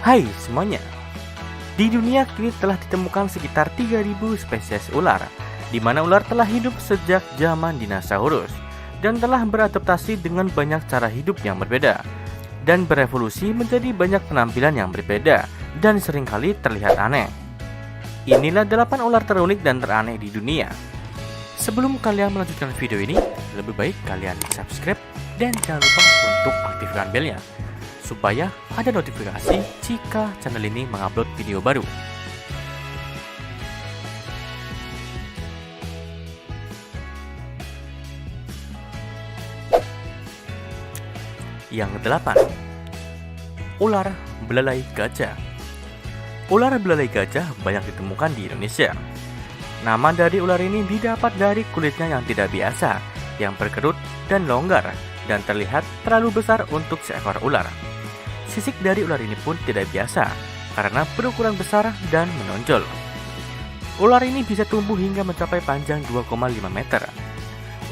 Hai semuanya, di dunia kini telah ditemukan sekitar 3.000 spesies ular, di mana ular telah hidup sejak zaman dinosaurus dan telah beradaptasi dengan banyak cara hidup yang berbeda dan berevolusi menjadi banyak penampilan yang berbeda dan seringkali terlihat aneh. Inilah 8 ular terunik dan teraneh di dunia. Sebelum kalian melanjutkan video ini, lebih baik kalian subscribe dan jangan lupa untuk aktifkan belnya supaya ada notifikasi jika channel ini mengupload video baru. Yang ke-8, ular belalai gajah. Ular belalai gajah banyak ditemukan di Indonesia. Nama dari ular ini didapat dari kulitnya yang tidak biasa, yang berkerut dan longgar, dan terlihat terlalu besar untuk seekor ular. Sisik dari ular ini pun tidak biasa, karena berukuran besar dan menonjol. Ular ini bisa tumbuh hingga mencapai panjang 2,5 meter.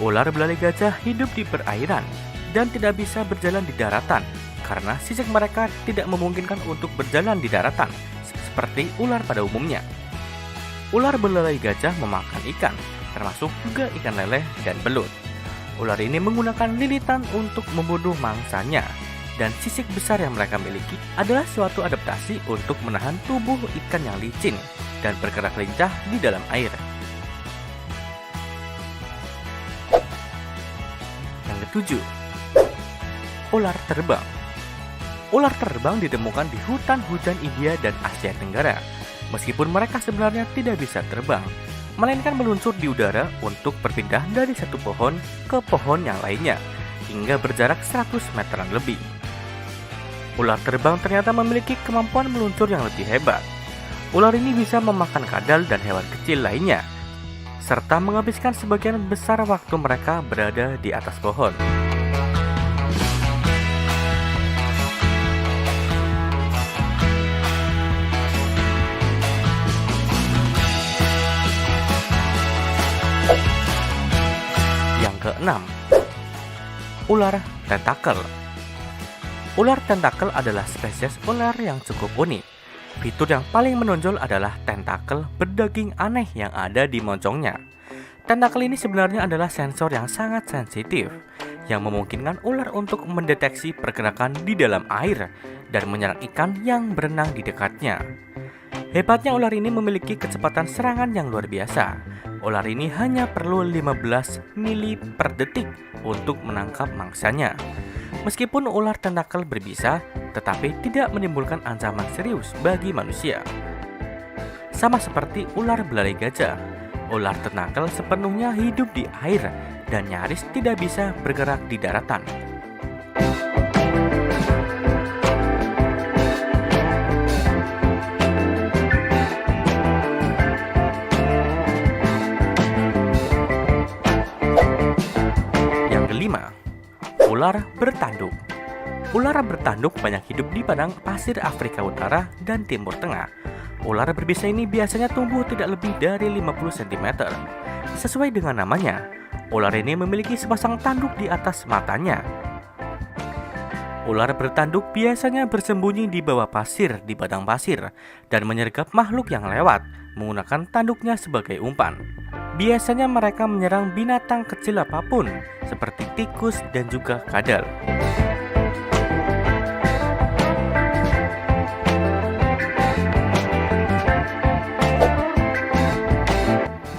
Ular belalai gajah hidup di perairan, dan tidak bisa berjalan di daratan, karena sisik mereka tidak memungkinkan untuk berjalan di daratan, seperti ular pada umumnya. Ular belalai gajah memakan ikan, termasuk juga ikan lele dan belut. Ular ini menggunakan lilitan untuk membunuh mangsanya, dan sisik besar yang mereka miliki adalah suatu adaptasi untuk menahan tubuh ikan yang licin dan bergerak lincah di dalam air. Yang ketujuh, ular terbang. Ular terbang ditemukan di hutan hujan India dan Asia Tenggara. Meskipun mereka sebenarnya tidak bisa terbang, melainkan meluncur di udara untuk berpindah dari satu pohon ke pohon yang lainnya, hingga berjarak 100 meteran lebih. Ular terbang ternyata memiliki kemampuan meluncur yang lebih hebat. Ular ini bisa memakan kadal dan hewan kecil lainnya, serta menghabiskan sebagian besar waktu mereka berada di atas pohon. Keenam, ular tentakel. Ular tentakel adalah spesies ular yang cukup unik. Fitur yang paling menonjol adalah tentakel berdaging aneh yang ada di moncongnya. Tentakel ini sebenarnya adalah sensor yang sangat sensitif, yang memungkinkan ular untuk mendeteksi pergerakan di dalam air dan menyerang ikan yang berenang di dekatnya. Hebatnya ular ini memiliki kecepatan serangan yang luar biasa. Ular ini hanya perlu 15 mili per detik untuk menangkap mangsanya. Meskipun ular tentakel berbisa, tetapi tidak menimbulkan ancaman serius bagi manusia. Sama seperti ular belalai gajah, ular tentakel sepenuhnya hidup di air dan nyaris tidak bisa bergerak di daratan. Ular bertanduk. Ular bertanduk banyak hidup di padang pasir Afrika Utara dan Timur Tengah. Ular berbisa ini biasanya tumbuh tidak lebih dari 50 cm. Sesuai dengan namanya, ular ini memiliki sepasang tanduk di atas matanya. Ular bertanduk biasanya bersembunyi di bawah pasir di padang pasir dan menyergap makhluk yang lewat menggunakan tanduknya sebagai umpan. Biasanya mereka menyerang binatang kecil apapun, seperti tikus dan juga kadal.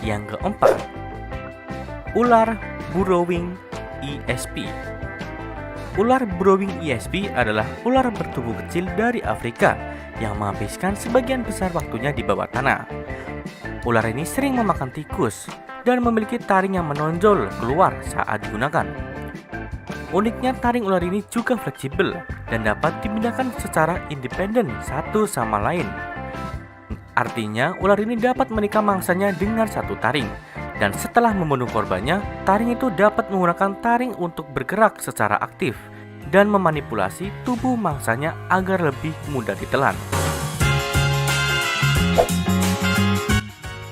Yang keempat, ular burrowing ESP. Ular burrowing ESP adalah ular bertubuh kecil dari Afrika yang menghabiskan sebagian besar waktunya di bawah tanah. Ular ini sering memakan tikus dan memiliki taring yang menonjol keluar saat digunakan. Uniknya, taring ular ini juga fleksibel dan dapat dipindahkan secara independen satu sama lain. Artinya, ular ini dapat menikam mangsanya dengan satu taring, dan setelah membunuh korbannya, taring itu dapat menggunakan taring untuk bergerak secara aktif dan memanipulasi tubuh mangsanya agar lebih mudah ditelan.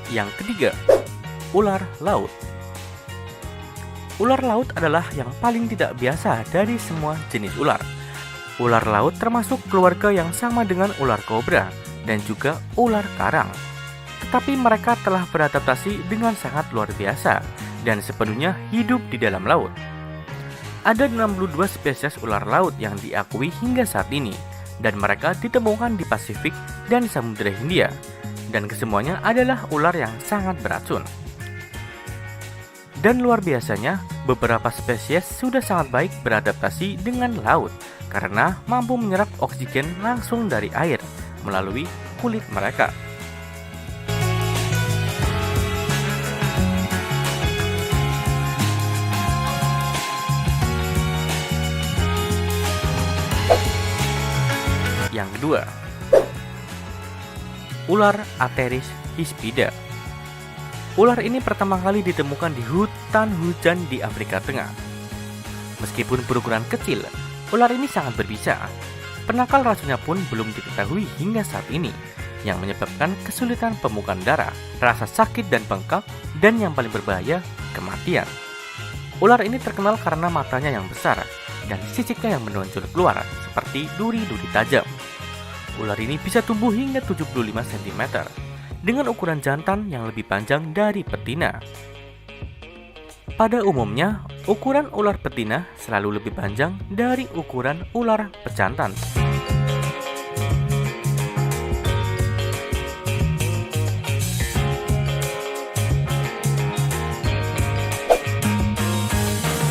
Yang ketiga, ular laut. Ular laut adalah yang paling tidak biasa dari semua jenis ular. Ular laut termasuk keluarga yang sama dengan ular kobra dan juga ular karang. Tetapi mereka telah beradaptasi dengan sangat luar biasa dan sepenuhnya hidup di dalam laut. Ada 62 spesies ular laut yang diakui hingga saat ini, dan mereka ditemukan di Pasifik dan Samudra Hindia, dan kesemuanya adalah ular yang sangat beracun. Dan luar biasanya, beberapa spesies sudah sangat baik beradaptasi dengan laut karena mampu menyerap oksigen langsung dari air melalui kulit mereka. Yang kedua, ular Ateris hispida. Ular ini pertama kali ditemukan di hutan hujan di Afrika Tengah. Meskipun berukuran kecil, ular ini sangat berbisa. Penangkal racunnya pun belum diketahui hingga saat ini, yang menyebabkan kesulitan pemukan darah, rasa sakit dan bengkak, dan yang paling berbahaya, kematian. Ular ini terkenal karena matanya yang besar dan sisiknya yang menonjol keluar seperti duri-duri tajam. Ular ini bisa tumbuh hingga 75 cm dengan ukuran jantan yang lebih panjang dari betina. Pada umumnya, ukuran ular betina selalu lebih panjang dari ukuran ular pejantan.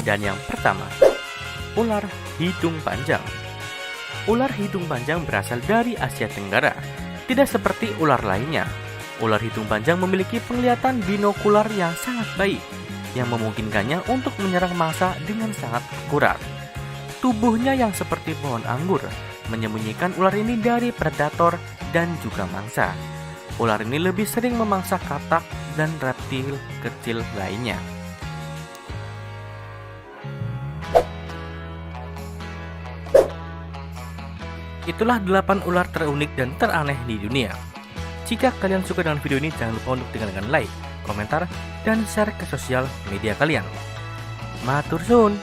Dan yang pertama, ular hidung panjang. Ular hidung panjang berasal dari Asia Tenggara, tidak seperti ular lainnya. Ular hidung panjang memiliki penglihatan binokular yang sangat baik, yang memungkinkannya untuk menyerang mangsa dengan sangat akurat. Tubuhnya yang seperti pohon anggur menyembunyikan ular ini dari predator dan juga mangsa. Ular ini lebih sering memangsa katak dan reptil kecil lainnya. Itulah 8 ular terunik dan teraneh di dunia. Jika kalian suka dengan video ini, jangan lupa untuk tinggalkan like, komentar, dan share ke sosial media kalian. Matur suwun.